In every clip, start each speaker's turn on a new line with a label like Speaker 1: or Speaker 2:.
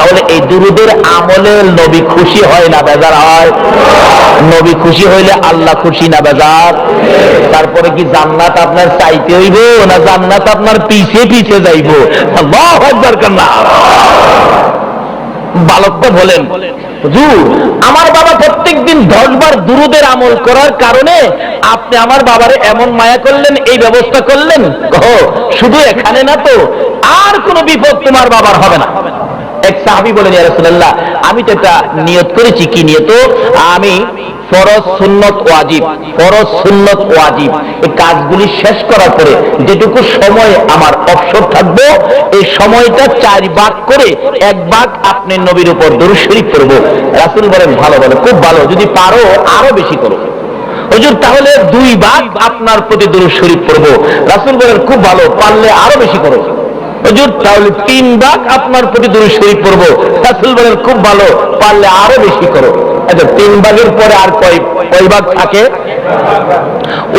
Speaker 1: তাহলে এই দুরুদের আমলে নবী খুশি হয় না বেজার হয়? নবী খুশি হইলে আল্লাহ খুশি না বেজার? তারপরে কি জান্নাত আপনার চাইতে হইব না জান্নাত আপনার পিছে পিছে যাইব? আল্লাহু আকবার কান্না। বালকটা বলেন, হুজুর আমার বাবা প্রত্যেকদিন 10 বার দুরুদের আমল করার কারণে আপনি আমার বাবারে এমন মায়া করলেন, এই ব্যবস্থা করলেন। শুধু এখানে না তো, আর কোনো বিপদ তোমার বাবার হবে না। এক সাহাবী বলেন, ইয়া রাসূলুল্লাহ আমি তো এটা নিয়ত করেছি। কি নিয়ত? আমি ফরজ সুন্নত ওয়াজিব, ফরজ সুন্নত ওয়াজিব এই কাজগুলি শেষ করার পরে যেটুকু সময় আমার অবসর থাকবো, এই সময়টা 4 ভাগ করে 1 ভাগ আপনি নবীর উপর দরুদ শরীফ পড়ব। রাসূল বলেন, ভালো, বলে খুব ভালো, যদি পারো আরো বেশি করো। হুজুর তাহলে 2 ভাগ আপনার প্রতি দরুদ শরীফ পড়ব। রাসূল বলেন, খুব ভালো, পারলে আরো বেশি করো। হুজুর তাহলে 3 ভাগ আপনার প্রতি দরুদ শরীফ পড়ব। রাসূল বলেন, খুব ভালো, পারলে আরো বেশি করো। আচ্ছা 3 ভাগের পরে আর কয় ভাগ থাকে?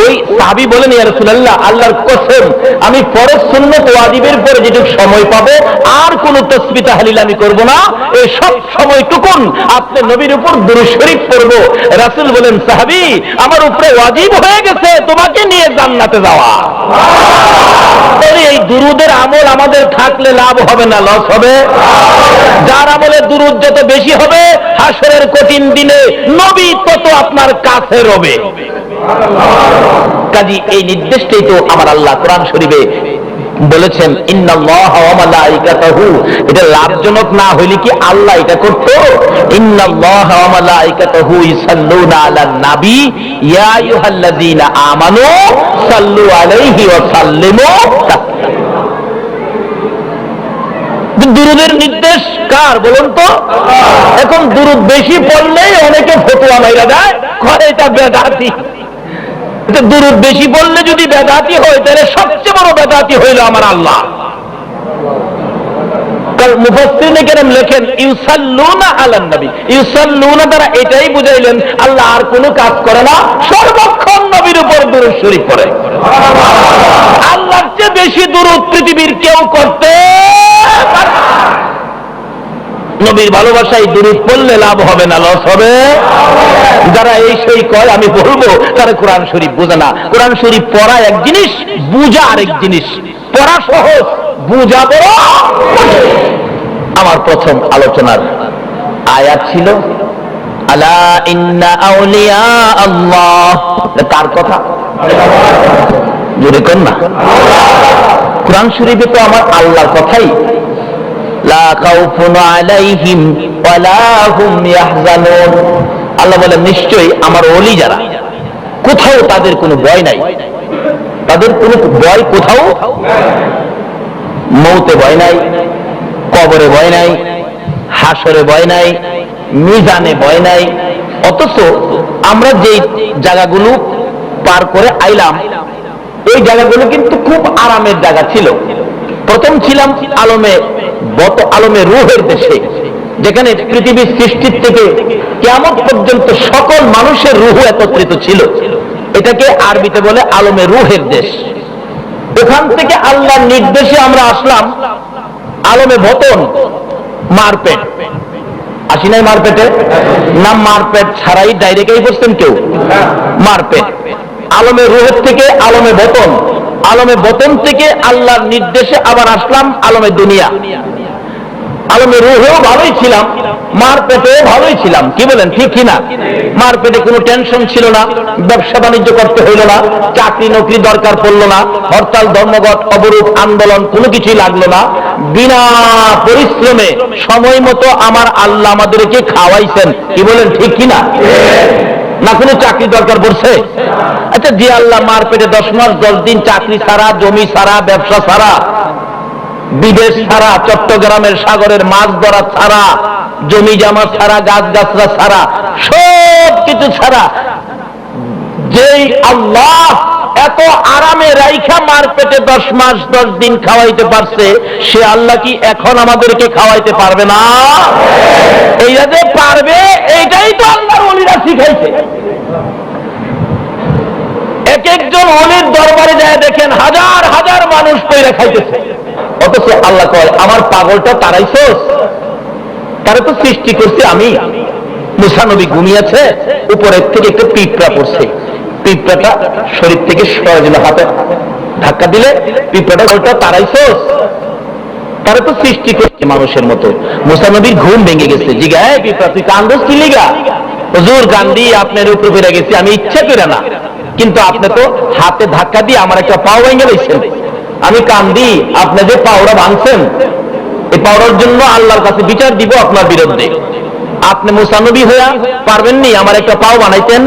Speaker 1: ওই সাহাবী বলেন, ইয়া রাসূলুল্লাহ আল্লাহর কসম আমি ফরজ সুন্নত ওয়াজিবের পরে যেটুকু সময় পাবো আর কোন তাসবিহ তাহলিল আমি করব না, এই সব সময়টুকুন আপনি নবীর উপর দরুদ শরীফ পড়ব। রাসূল বলেন, সাহাবী আমার উপরে ওয়াজিব হয়ে গেছে তোমাকে নিয়ে জান্নাতে যাওয়া। এই দুরুদের আমল আমাদের থাকলে লাভ হবে না লস হবে? যার আমলে দুরুদ যত বেশি হবে হাসরের কঠিন দিনে নবী তত আপনার কাছে রবে। কাজী এই নির্দেশটাই তো আমার আল্লাহ কোরআন শরীফে বলেছেন, ইন্নাল্লাহা ওয়া মালাইকাতাহু। এটা লাভজনক না হইলে কি আল্লাহ এটা করতো? ইন্নাল্লাহা ওয়া মালাইকাতাহু ইউসাল্লুনা আলান নবী ইয়া আইয়ুহাল্লাযীনা আমানু সাল্লু আলাইহি ওয়া সাল্লিমু তাসলিমা। দুরুদের নির্দেশ কার বলুন তো? এখন দুরুদ বেশি পড়লেই অনেকে ফতোয়া মাইরা দেয়, কয় এটা বেদাতি। দুরুদ বেশি বললে যদি বেদাতি হয় তাহলে সবচেয়ে বড় বেদাতি হইল আমার আল্লাহ। মুফাসসিরিনে কেরাম লেখেন ইউসাল্লুনা আলান নবী, ইউসাল্লুনা দ্বারা এটাই বুঝাইলেন আল্লাহ আর কোনো কাজ করে না, সর্বক্ষণ নবীর উপর দরুদ শরীফ পড়ে। আল্লাহর চেয়ে বেশি দরুদ পৃথিবীর কেউ করতে পারে না। নবীর ভালোবাসায় দরুদ পড়লে লাভ হবে না লস হবে? যারা এই সেই কয় আমি বলবো তারা কোরআন শরীফ বোঝে না। কোরআন শরীফ পড়া এক জিনিস, বুঝা আরেক জিনিস। পড়া সহজ, বুঝা বড়। আমার প্রথম আলোচনার আয়াত ছিল আলা ইন্না আউলিয়া আল্লাহ। কার কথা? জোরে কোন না। কোরআন শরীফে তো আমার আল্লাহর কথাই, লা খাউফুন আলাইহিম ওয়া লা হুম ইয়াহজানুন। আল্লাহ বলেন নিশ্চয়ই আমার ওলি যারা, কোথাও তাদের কোনো ভয় নাই, তাদের কোনো ভয় কোথাও, মৌতে ভয় নাই, কবরে ভয় নাই, হাসরে ভয় নাই, মিজানে ভয় নাই। অথচ আমরা যে জায়গাগুলো পার করে আইলাম এই জায়গাগুলো কিন্তু খুব আরামের জায়গা ছিল। প্রথম ছিলাম আলমে রূহের দেশে, যেখানে পৃথিবীর সৃষ্টির থেকে কিয়ামত পর্যন্ত সকল মানুষের রূহ একত্রিত ছিল। এটাকে আরবিতে বলে আলমে রূহের দেশ। ওখান থেকে আল্লাহর নির্দেশে আমরা আসলাম আলমে বতন, মারপেট। আসি নাই মারপেটে? না মারপেট ছাড়াই ডাইরেক্টই বসতেন কেউ? মারপেট। আলমে রূহের থেকে আলমে বতন, আলমে বতন থেকে আল্লাহর নির্দেশে আবার আসলাম আলমে দুনিয়া। আলমে রূহেও ভালোই ছিলাম, মারপেটেও ভালোই ছিলাম। কি বলেন ঠিক কিনা? মারপেটে কোনো টেনশন ছিল না, ব্যবসা বাণিজ্য করতে হইল না, চাকরি নকরি দরকার পড়লো না, হরতাল ধর্মঘট অবরোধ আন্দোলন কোনো কিছুই লাগলো না। বিনা পরিশ্রমে সময় মতো আমার আল্লাহ আমাদেরকে খাওয়াইছেন। কি বলেন ঠিক কিনা? না কোনো চাকরি দরকার পড়ছে? আচ্ছা যে আল্লাহ মারপেটে 10 মাস 10 দিন চাকরি ছাড়া, জমি ছাড়া, ব্যবসা ছাড়া, বিদেশ ছাড়া, চট্টগ্রামের সাগরের মাছ ধরা ছাড়া, জমি জামা ছাড়া, গাছ গাছরা ছাড়া, সব কিছু ছাড়া যেই আল্লাহ এত আরামে রাইখা মারপেটে 10 মাস 10 দিন খাওয়াইতে পারছে, সে আল্লাহ কি এখন আমাদেরকে খাওয়াইতে পারবে না? এইটা যে পারবে, এইটাই তো আল্লাহর ওলিরা শিখাইছে। এক একজন ওলির দরবারে যায় দেখেন হাজার হাজার মানুষ কইরা খাইতেছে, অথচ আল্লাহ কয় আমার পাগলটা তারাইছস, তারা তো সৃষ্টি করছে আমি। মুসা নবী ঘুমিয়েছে, উপরের থেকে একটা পিঁপড়া পড়ছে, পিঁপড়াটা শরীর থেকে সরে দিল, হাতে ধাক্কা দিলে পিঁপড়াটা ওটা তারাইছস, তারা তো সৃষ্টি করছে মানুষের মতো। মুসা নবীর ঘুম ভেঙে গেছে, জিগা এই পিঁপড়া তুই কান্দস কি লিগা? হুজুর কান্দি আপনার উপরে ফিরে গেছি, আমি ইচ্ছা করে না, কিন্তু আপনি তো হাতে ধাক্কা দিয়ে আমার একটা পাও ভেঙে গেছেন, আমি কান্দি আপনি যে পাওড়া ভাঙছেন, এই পাওড়ার জন্য আল্লাহর কাছে বিচার দিব আপনার বিরুদ্ধে। আপনি মুসা নবী হইয়া পারবেননি আমার একটা পাও বানাইতেন?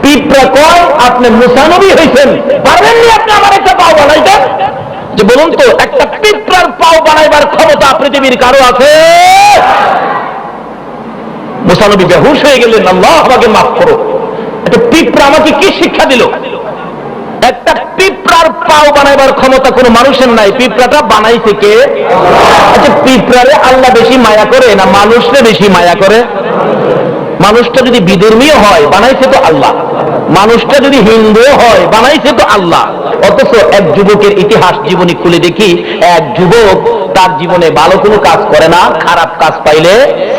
Speaker 1: পিঁপড়া কয় আপনি মুসা নবী হইছেন, পারবেননি আপনি আমার একটা পাও বানাইতেন? যে বলুন তো, একটা পিঁপড়ার পাও বানাইবার ক্ষমতা পৃথিবীর কারো আছে? মুসা নবী বেহুশ হয়ে গেলেন, আল্লাহ আমাকে মাফ করো, একটা পিঁপড়া আমাকে কি শিক্ষা দিল? একটা পিঁপড়ার পাও বানাইবার ক্ষমতা কোনো মানুষের নাই, পিঁপড়াটা বানাইছে কে? আচ্ছা, পিঁপড়ারে আল্লাহ বেশি মায়া করে না মানুষরে বেশি মায়া করে? মানুষটা যদি বিধর্মীয় হয় বানাইছে তো আল্লাহ, মানুষটা যদি হিন্দু হয় বানাইছে তো আল্লাহ। অথচ এক যুবকের ইতিহাস জীবনী খুলে দেখি, এক যুবক তার জীবনে ভালো কোনো কাজ করে না, খারাপ কাজ পাইলে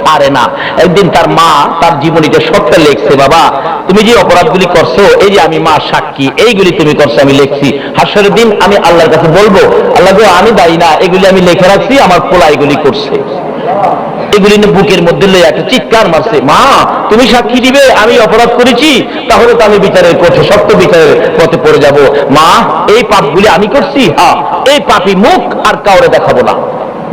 Speaker 1: ছাড়ে না। একদিন তার মা তার জীবনীতে সত্যি লিখছে, বাবা তুমি যে অপরাধগুলি করছো, এই যে আমি মা সাক্ষী, এইগুলি তুমি করছো আমি লিখছি, হাসরের দিন আমি আল্লাহর কাছে বলবো, আল্লাহ গো আমি দায়ী না, এগুলি আমি লিখে রাখছি, আমার পোলা এগুলি করছে। এগুলি বুকের মধ্যে লইয়া একটা চিৎকার মারছে, মা তুমি সাক্ষী দিবে আমি অপরাধ করেছি, তাহলে তো আমি বিচারের করছি, সত্য বিচারের পথে পড়ে যাব। মা এই পাপগুলি আমি করছি, হ্যাঁ, এই পাপী মুখ আর কাউরে দেখাবো না।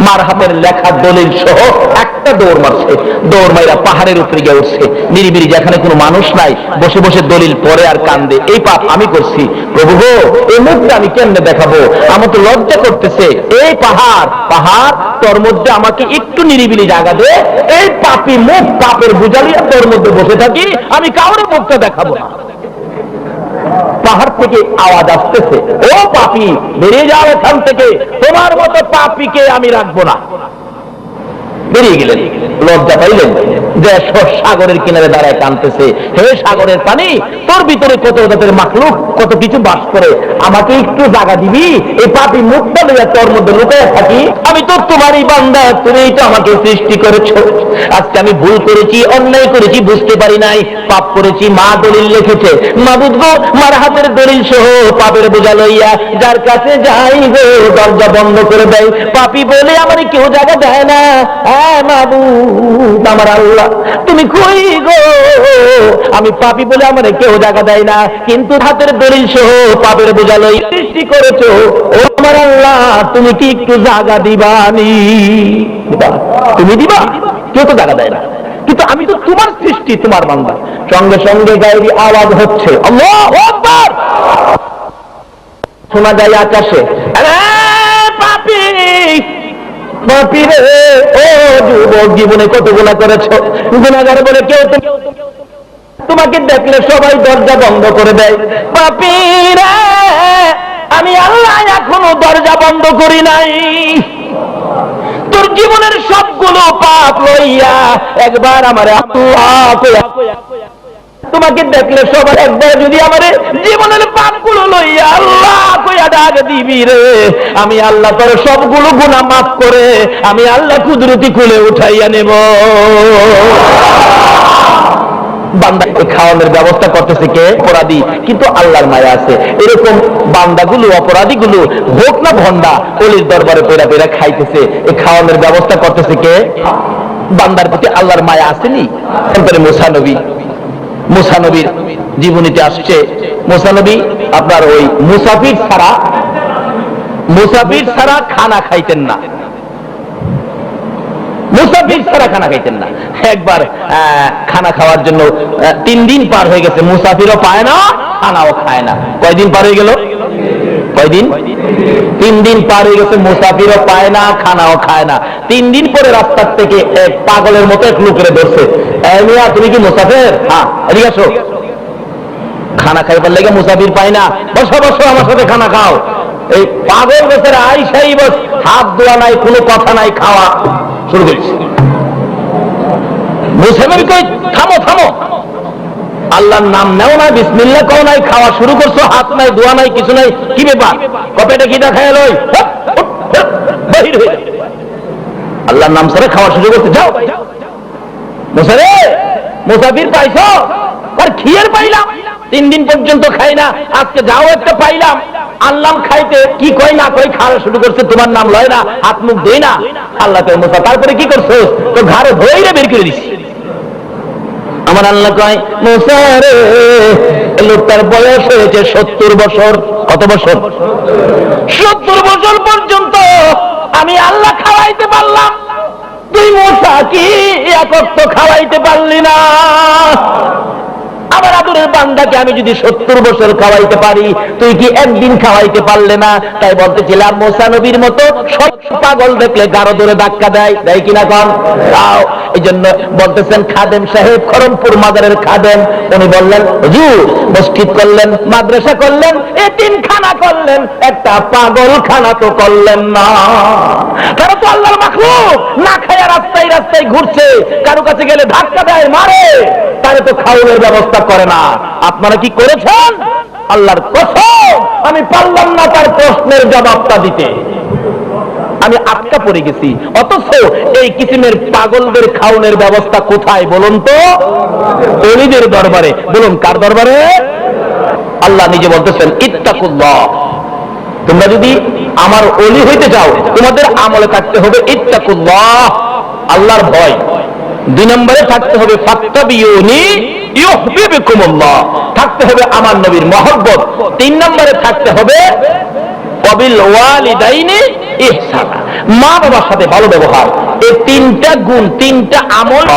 Speaker 1: মার হাতের লেখা দলিল সহ একটা দৌড় মারছে, দৌড় মাইরা পাহাড়ের উপরে গিয়ে উঠছে, নিরিবিরি যেখানে কোনো মানুষ নাই, বসে বসে দলিল পড়ে আর কান্দে, এই পাপ আমি করছি, প্রভু গো এই মুখটা আমি কেমনে দেখাবো, আমার তো লজ্জা করতেছে, এই পাহাড় পাহাড় তোর মধ্যে আমাকে একটু নিরিবিলি জায়গা দে, এই পাপী মুখ পাপের বুঝালিয়া তোর মধ্যে বসে থাকি, আমি কাউরে মুখটা দেখাবো না। পাহাড় থেকে আওয়াজ আসতেছে, ও পাপী বেরিয়ে যাও এখান থেকে, তোমার মতো পাপীকে আমি রাখবো না। বেরিয়ে গেলেন, লজ্জা পাইলেন, যে সাগরের কিনারে দাঁড়ায় কাঁদতেছে, হে সাগরের পানি, তোর ভিতরে কত জাতের মাখলুক, কত কিছু বাস করে, আমাকে একটু জায়গা দিবি, এই পাপী মুখটা লইয়া তোর মধ্যে লুকিয়ে থাকি, আমি তো তোমারই বান্দা, তুমি তো আমাকে সৃষ্টি করেছো, আজকে আমি ভুল করেছি, অন্যায় করেছি, বুঝতে পারি নাই, পাপ করেছি। মা দলিল লিখেছে, মা বুঝবো মার হাতের দলিল সহ পাপের বোঝা লইয়া যার কাছে যাই গো দরজা বন্ধ করে দেয়, পাপী বলে আমার কেউ জায়গা দেয় না। আমার আল্লাহ তুমি কই গো, আমি পাপী বলে আমার কেউ জায়গা দেয় না, কিন্তু হাতের দলিল সহ পাপের বোঝা লই সৃষ্টি করেছো, ও আমার আল্লাহ তুমি কি একটু জায়গা দিবানি? তুমি দিবা, কেউ তো জায়গা দেয় না, কিন্তু আমি তো তোমার সৃষ্টি, তোমার বান্দা। সঙ্গে সঙ্গে গায়েবী আওয়াজ হচ্ছে, আল্লাহু আকবার, শোনা যায় আকাশে, পাপী পাপী রে, ও যুবক জীবনে কত গুনাহ করেছো, গুনাহগার বলে কেউ তোমাকে দেখলে সবাই দরজা বন্ধ করে দেয়, পাপী রে আমি আল্লাহ এখনো দরজা বন্ধ করি নাই, তোর জীবনের সবগুলো পাপ লইয়া একবার আমার আল্লাহ তোমাকে দেখলে সবাই একবার যদি আমার জীবনের পাপগুলো লইয়া আল্লাহ কইয়া ডাক দিবি রে, আমি আল্লাহ তোর সবগুলো গুনাহ মাফ করে আমি আল্লাহ কুদরতি খুলে উঠাইয়া নেব। বান্দাকে খাওয়ানোর ব্যবস্থা করতেছে কে? অপরাধী, কিন্তু আল্লাহর মায়া আছে। এরকম বান্দাগুলো অপরাধীগুলো ভোগ না ভন্ডা অলির দরবারে পেরা পেরা খাইতেছে, এই খাওয়ানোর ব্যবস্থা করতেছে কে? বান্দার প্রতি আল্লাহর মায়া আসেনি? মুসা নবী, মুসা নবীর জীবনীতে আসছে, মুসা নবী আপনার ওই মুসাফির ছাড়া খানা খাইতেন না, মুসাফির ছাড়া খানা খাইতেন না। একবার খানা খাওয়ার জন্য 3 দিন পার হয়ে গেছে, মুসাফিরও পায় না খানাও খায় না। কয়দিন পার হয়ে গেল? কয়দিন? 3 দিন পার হয়ে গেছে, মুসাফিরও পায় না খানাও খায় না। 3 দিন পরে রাস্তার থেকে এক পাগলের মতো এক লোকেরে ধরছে, মিয়া তুমি কি মুসাফির? হ্যাঁ, এদিকে আসো, খানা খাইবার লেগে মুসাফির পায় না, বসো বসো আমার সাথে খানা খাও। এই পাগল বছর আইসাই বস, হাত ধোয়া নাই, কোনো কথা নাই, খাওয়া শুরু করেছে। মুসাফির কই থামো থামো, আল্লাহর নাম নেও না, বিসমিল্লাহ কও নাই, খাওয়া শুরু করছো, হাত নাই, দোয়া নাই, কিছু নাই, কি ব্যাপার? কপেটা কি দেখায় লই, বাহির হয়ে আল্লাহর নাম ছাড়া খাওয়ার সুযোগ করতে যাও। মুসা রে, মুসাফির পাইছ? আর খিয়ের পাইলাম, 3 দিন পর্যন্ত খাই না, আজকে যাও একটা পাইলাম, আনলাম খাইতে, কি কই না কই খাওয়া শুরু করছে, তোমার নাম লয় না, হাত মুখ দেই না। আল্লাহ কয় মুসা তারপরে কি করছো? তো ঘাড়ে ধরে বের করে দিছি। আমার আল্লাহ কয় মুসা রে, লোকটার বয়স হয়েছে 70 বছর। কত বছর? 70 বছর পর্যন্ত আমি আল্লাহ খাওয়াইতে পারলাম, তুই মুসা কি একক তো খাওয়াইতে পারলি না? আমার আদরের বান্দাকে আমি যদি 70 বছর খাওয়াইতে পারি, তুই কি একদিন খাওয়াইতে পারলে না? তাই বলতেছিলাম মুসা নবীর মতো সব পাগল দেখলে গারো ধরে ধাক্কা দেয়, দেয় কিনা কম? তাও এই জন্য বলতেছেন খাদেম সাহেব, খরমপুর মাজারের খাদেম, উনি বললেন হুজুর মসজিদ করলেন, মাদ্রাসা করলেন, এতিমখানা করলেন, একটা পাগল খানা তো করলেন না। তারা তো আল্লাহর মাখলুক, না খায়া রাস্তায় রাস্তায় ঘুরছে, কারো কাছে গেলে ধাক্কা দেয়, মারে, তারা তো খাওয়ানোর ব্যবস্থা করে না। আপনারা কি করেছেন? আল্লাহর কসম আমি পারলাম না তার প্রশ্নের জবাবটা দিতে, আমি আটকা পড়ে গেছি। অথচ এই কিসিমের পাগলদের খাওয়ানোর ব্যবস্থা কোথায় বলুন তো? ওলিদের দরবারে। বলুন কার দরবারে? আল্লাহ নিজে বলতেছেন ইত্তাকুল্লাহ, তোমরা যদি আমার ওলি হইতে চাও তোমাদের আমলে থাকতে হবে ইত্তাকুল্লাহ, আল্লাহর ভয়। 2 নম্বরে থাকতে হবে ফাত্তাবিউনি ইউহিব্বুকুমুল্লাহ, থাকতে হবে আমার নবীর মহব্বত। 3 নম্বরে থাকতে হবে ওয়াবিল ওয়ালিদাইনি ইহসানা, মা বাবার সাথে ভালো ব্যবহার। এই 3টা গুণ, 3টা আমল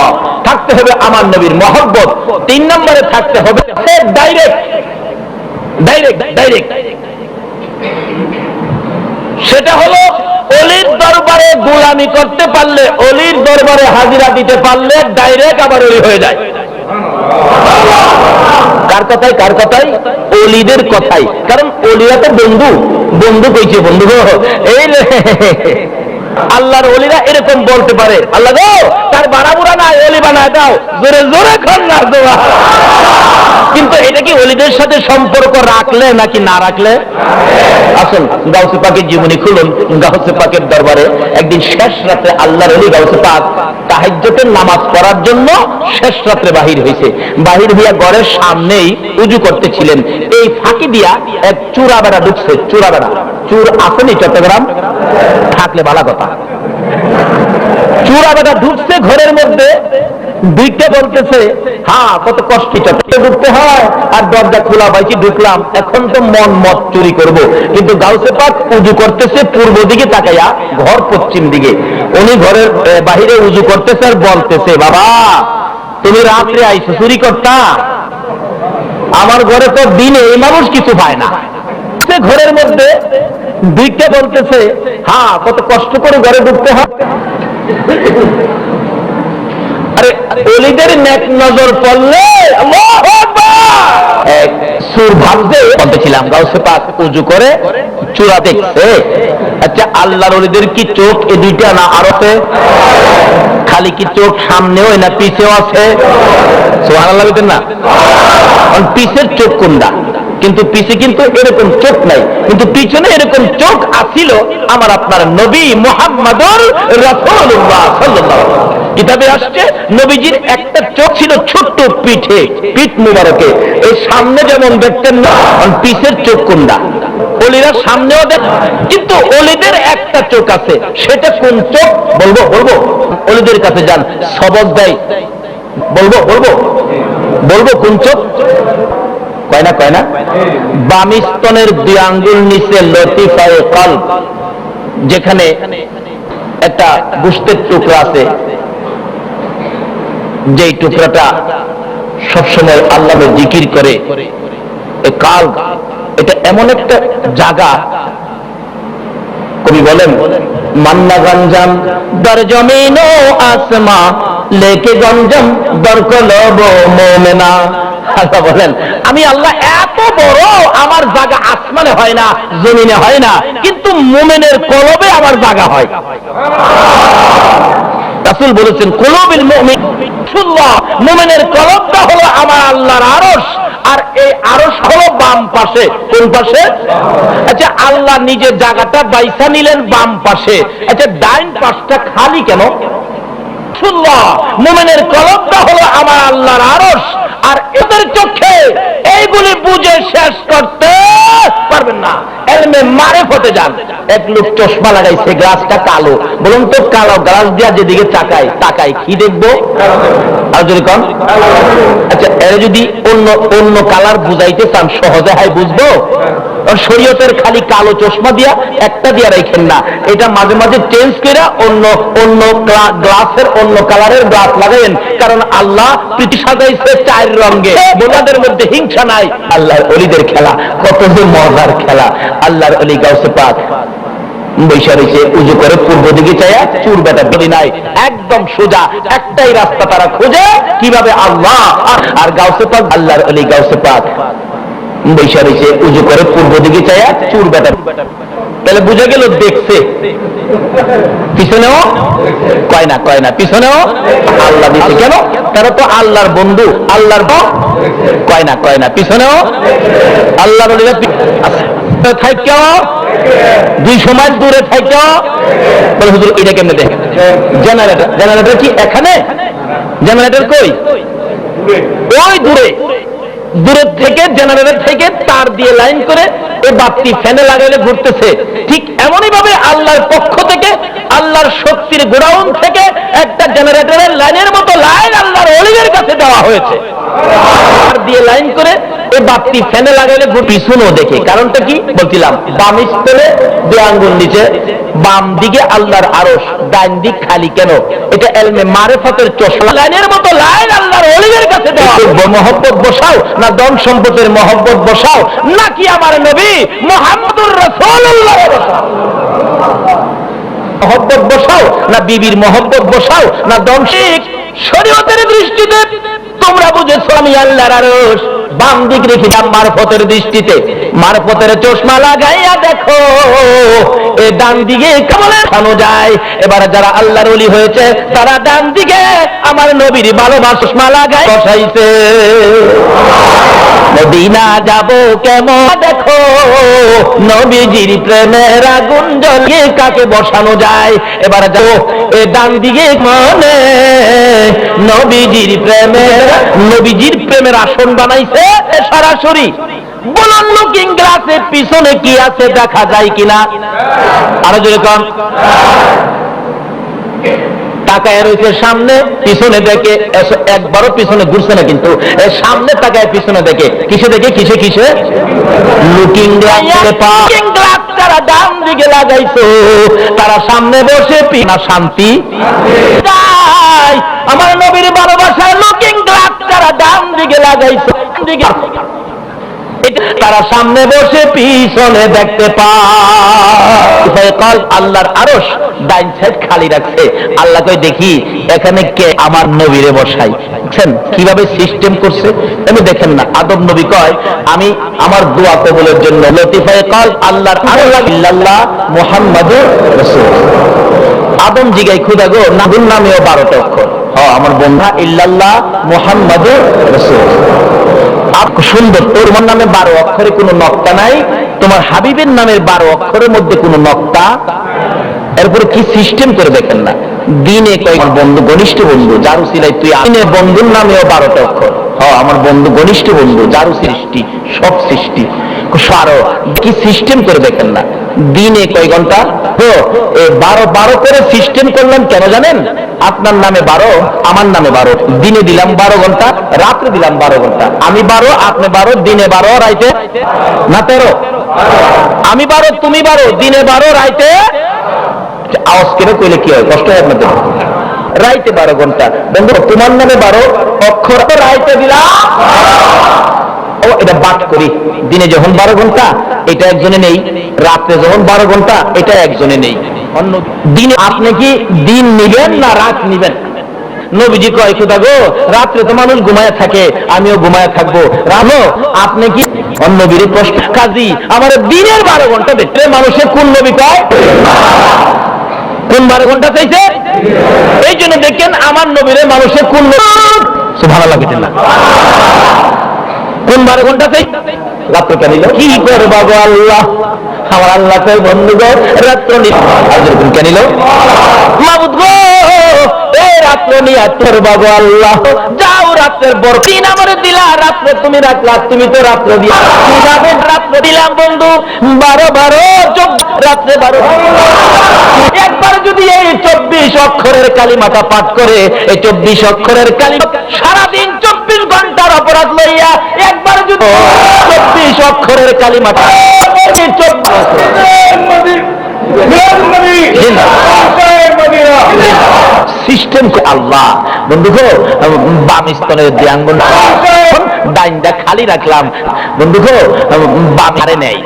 Speaker 1: থাকতে হবে আমার নবীর মহব্বত। 3 নম্বরে থাকতে হবে ডাইরেক্ট ডাইরেক্ট ডাইরেক্ট, সেটা হলো অলির দরবারে গোলামি করতে পারলে, অলির দরবারে হাজিরা দিতে পারলে ডাইরেক্ট আবার অলি হয়ে যায়। কার কথাই? কার কথাই? অলিদের কথাই। কারণ অলিরা তো বন্ধু, বন্ধু কইছে বন্ধু, এই আল্লাহর অলিরা এরকম বলতে পারে, আল্লাহ গো তার বাড়াবুড়া না অলি বানায় দাও, জোরে জোরে খন না। কিন্তু এটা কি অলিদের সাথে সম্পর্ক রাখলে নাকি না রাখলে? আসুন গাউসে পাকের জীবনী খুলুন, গাউসে পাকের দরবারে একদিন শেষ রাতে আল্লাহর অলি গাউসে পাক তাহাজ্জুদের নামাজ পড়ার জন্য শেষ রাতে বাহির হয়েছে। বাহির হইয়া ঘরের সামনেই উজু করতেছিলেন, এই ফাঁকি দিয়া এক চূড়া বেড়া ঢুকছে। চূড়া বেড়া, চুর আসেনি চট্টগ্রাম? থাকলে ভালো কথা। চূড়া বেড়া ঢুকছে ঘরের মধ্যে, 2টা বলতেছে হ্যাঁ কত কষ্ট ঢুকতে হয়, আর দরজা খোলা পাইছি ঢুকলাম, এখন তো মন মত চুরি করব। কিন্তু গাউসে পাক উজু করতেছে পূর্ব দিকে তাকাইয়া, ঘর পশ্চিম দিকে। উনি ঘরের বাহিরে উজু করতেছে আর বলতেছে বাবা তুমি রাত্রে আইসো চুরি করতা, আমার ঘরে তো দিনে এই মানুষ কিছু পায় না। ঘরের মধ্যে 2টা বলতেছে হ্যাঁ কত কষ্ট করে ঘরে ঢুকতে হয়। আরে অলিদের নেক নজর পড়লে আল্লাহু আকবার, সুর ভাবতে বলতেছিলাম গাউসে পাক উজু করে চূড়া দেখছে। আচ্ছা আল্লাহর অলিদের কি চোখ এই 2টা না আরো আছে? খালি কি চোখ সামনেও না পিছেও আছে? সুবহানাল্লাহ বলেন না? পিছের চোখ কোনটা? কিন্তু পিছে কিন্তু এরকম চোখ নাই, কিন্তু পিছনে এরকম চোখ আছিল আমার আপনার নবী মুহাম্মদুর রাসূলুল্লাহ সাল্লাল্লাহু আলাইহি ওয়াসাল্লাম। কিতাবে আসছে নবীজির একটা চোখ ছিল ছোট্ট পিঠে, পিঠ মুবারকে, এই সামনে যেমন দেখতেন না, পিছের চোখ কোনটা? অলিরা সামনেও দেখ, কিন্তু অলিদের একটা চোখ আছে, সেটা কোন চোখ বলবো? বলবো অলিদের কাছে যান, সবক দেয়, বলবো বলবো বলবো কোন চোখ? কয় না কয় না? বাম স্তনের 2 আঙ্গুল নিচে লতিফায়ে কলব, যেখানে একটা গোশতের টুকরা আছে, যেই টুকরাটা সবসময় আল্লাহর জিকির করে, এই কলব, এটা এমন একটা জায়গা, কবি বলেন মান্না গঞ্জাম দর জমিন ও আসমা লেকে গঞ্জাম দর কলব মোমেনা। আল্লাহ বলেন আমি আল্লাহ এত বড়, আমার জায়গা আসমানে হয় না, জমিনে হয় না, কিন্তু মুমিনের কলবে আমার জায়গা হয়। রাসূল বলেছেন কুলুবুল মুমিন, মুমিনের কলবটা হলো আমার আল্লাহর আরশ, আর এই আরশ হলো বাম পাশে। কোন পাশে? আচ্ছা, আল্লাহ নিজের জায়গাটা বাইসা নিলেন বাম পাশে। আচ্ছা, ডাইন পাশটা খালি কেন? মুমিনের কলবটা হলো আমার আল্লাহর আরশ, আর এদের চোখে এইগুলি বুঝে শেষ করতে পারবেন না। এলমে মারিফতে যান। এক লোক চশমা লাগাইছে, গ্লাসটা কালো। বলুন তো, কালো গ্লাস দিয়া যেদিকে তাকাই কি দেখবো? আর যদি কন, আচ্ছা, এর যদি অন্য অন্য কালার বুঝাইতে চান সহজে হয় বুঝবো? শরীয়তের খালি কালো চশমা দিয়া একটা দিয়া রাখেন না, এটা মাঝে মাঝে চেঞ্জ করে অন্য অন্য গ্লাসের অন্য কালারের গ্লাস লাগাইন। কারণ আল্লাহ পৃথিবী সাজাইছে 4 রঙে, বোলাদের মধ্যে হিংসা নাই। আল্লাহর ওলিদের খেলা কত যে মজার খেলা। আল্লাহর ওলি গাউসে পাক বৈশা রয়েছে, উজু করে পূর্ব দিকে চাইয়া, চুর বেটা বলি নাই, একদম সোজা একটাই রাস্তা তারা খোঁজে, কিভাবে আল্লাহ। আর গাউসে পাক, আল্লাহর ওলি গাউসে পাক বৈশা রয়েছে, উজু করে পূর্ব দিকে চাইয়া, চুর বেটা। তাহলে বুঝে গেল দেখছে, পিছনেও কয় না, পিছনেও আল্লাহ দিচ্ছে। কেন? তারা তো আল্লাহর বন্ধু, আল্লাহর কয় না, পিছনেও আল্লাহর থাইকেও 200 মাইল দূরে থাইকেও বলে, হুজুর এটা কেমনে দেখেন? জেনারেটর কি এখানে? জেনারেটর কই? ওই দূরের থেকে, জেনারেটর থেকে তার দিয়ে লাইন করে এই বাতি ফ্যানে লাগাইলে ঘুরতেছে। ঠিক এমনই ভাবে আল্লাহর পক্ষ থেকে, আল্লাহর শক্তির গোডাউন থেকে একটা জেনারেটরের লাইনের মতো লাইন আল্লাহর ওলিদের কাছে দেওয়া হয়েছে। তার দিয়ে লাইন করে এই বাতি ফ্যানে লাগাইলে পিছনও দেখে। কারণটা কি বলছিলাম? বাম স্থলে 2 আঙ্গুল নিচে, বাম দিকে আল্লাহর আরশ, ডান দিক খালি। কেন? এটা এলমে মারিফতের চশমা। লাইনের মতো লাইন আল্লাহর ওলিদের কাছে দেওয়া। মহব্বত বসাও না ধন সম্পদের মহব্বত বসাও, নাকি আমার নবী মুহাম্মদুর রাসূলুল্লাহ মহব্বত বসাও, না বিবির মহব্বত বসাও, না ধন? শরীয়তের দৃষ্টিতে তোমরা বুঝেছো আমি আল্লাহর আরশ বাম দিক রেখে দাম। মারফতের দৃষ্টিতে মারফতের চশমা লাগাইয়া দেখো, এ ডান দিকে কেমন খানো যায়। এবার যারা আল্লাহর ওলি হয়েছে তারা ডান দিকে আমার নবীর ভালোবাসা চশমা লাগাই বসাইছে। মদিনা যাব কেমন দেখো, নবীজির প্রেমের আগুন জ্বলিয়ে কাকে বসানো যায়। এবার যাও এ ডান দিকে মনে নবীজির প্রেমের আসন বানাইছে সরাসরি। বলুন, লুকিং গ্লাসের পিছনে কি আছে দেখা যায় কিনা? আরো যেরকম তাকায় রয়েছে সামনে, পিছনে দেখে। একবারও পিছনে ঘুরছে না, কিন্তু সামনে তাকায় পিছনে দেখে। কিসে দেখে? কিসে? Looking glass. তারা ডান দিকে লাগাইছো, তারা সামনে বসে পিনা শান্তি। আমার নবীর ভালোবাসায় লুকিং গ্লাস তারা ডান দিকে লাগাইছো, তারা সামনে বসে পিছনে দেখতে পায়। আল্লাহর আরশ ডাইন সাইড খালি রাখছে। আল্লাহ কই দেখি এখানে কে আমার নবীরে বসাই। দেখছেন কিভাবে সিস্টেম করছে? এমনি দেখেন না, আদম নবী কয় আমি আমার দোয়া কবুলের জন্য লতিফায়ে কলব আল্লাহর আরশ ইল্লাল্লাহ মুহাম্মাদুর রাসূল। আদম জিগাই খুদা গো, নাবির নামেও 12টা অক্ষর। আমার বন্ধা ইল্লাল্লাহ মুহাম্মাদুর রাসূল। সুন্দর, তোর নামে 12 অক্ষরে কোনো নক্তা নাই, তোমার হাবিবের নামের 12 অক্ষরের মধ্যে কোনো নক্তা। এরপরে কি সিস্টেম করে দেখেন না, দিনে কয়েক বন্ধু, ঘনিষ্ঠ বন্ধু, যারু সিলাই তুই দিনে বন্ধুর নামেও 12টা অক্ষর। আমার বন্ধু, ঘনিষ্ঠ বন্ধু, যারু সৃষ্টি, সব সৃষ্টি। কি সিস্টেম করে দেখেন না, দিনে কয় ঘন্টা? 12 করে সিস্টেম করলাম কেন জানেন? আপনার নামে 12, আমার নামে 12। দিনে দিলাম 12 ঘন্টা, রাত্রে দিলাম 12 ঘন্টা। আমি 12, আপনি 12, দিনে 12, রাইতে না 13। আমি 12, তুমি 12, দিনে 12, রাইতে। আওয়াজ কেটে কইলে কি হয়? কষ্ট হয় আপনাদের? রাইতে 12 ঘন্টা। বন্ধু, তোমার নামে 12 অক্ষর, রাইতে দিলাম। এটা বাদ করি, দিনে যখন 12 ঘন্টা এটা একজনে নেই, রাত্রে যখন 12 ঘন্টা এটা একজনে নেই। অন্য দিনে আপনি কি দিন নিবেন না রাত নিবেন? নবীজি কয় খুদা গো, রাত্রে তো মানুষ ঘুমায় থাকে, আমিও ঘুমায় থাকবো, রামো আপনি কি? অন্য নবীর প্রশ্ন। কাজী আমার দিনের 12 ঘন্টা দেখতে মানুষের কোন নবী কয়? কোন 12 ঘন্টা চাইছে? এই জন্য দেখেন আমার নবীরে মানুষের কোন সুবহানাল্লাহ, কোন 12 ঘন্টাতে রাত্র কেন নিল? কি করবা গো আল্লাহ, আমার আল্লাহ কই বন্ধুগণ রাত্র নিল কেন নিল? মাবুদ গো এই রাত্র নিয়ে করবা গো আল্লাহ, যাও রাত্রের বরকত আমারে দিলা, রাত্রে তুমি রাখলা, তুমি তো রাত্র দিয়া কিভাবে রাত্র দিলাম বন্ধু? 12 রাত্রে 12 একবার যদি এই 24 অক্ষরের কালিমাটা পাঠ করে, এই 24 অক্ষরের কালিমা সারাদিন 24 ঘন্টার অপরাধ লইয়া একবার যদি 24 অক্ষরের কালিমাটা সিস্টেম আল্লাহ বন্ধু গো, বাম স্তনের দেয়াঙ্গন ডাইনটা খালি রাখলাম বন্ধু গো, বাম হারে নেই।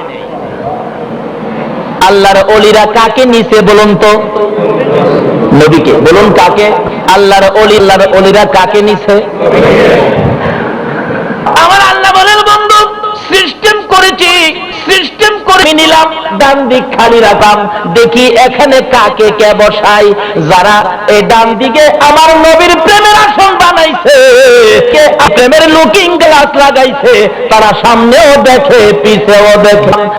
Speaker 1: আল্লাহর ওলিরা কাকে নিছে বলুন তো? নবীকে। বলুন কাকে? আল্লাহর ওলিরা কাকে নিছে? আমার আল্লাহ বলেন বন্ধু সিস্টেম করেছি, সিস্টেম করে নিলাম, ডান দিক খালি রাখলাম, দেখি এখানে কাকে কে বসাই। যারা এই ডান দিকে আমার নবীর প্রেমের আসন বানাইছে, কে প্রেমের লুকিং গ্লাস লাগাইছে, তারা সামনেও দেখে পিছেও দেখে।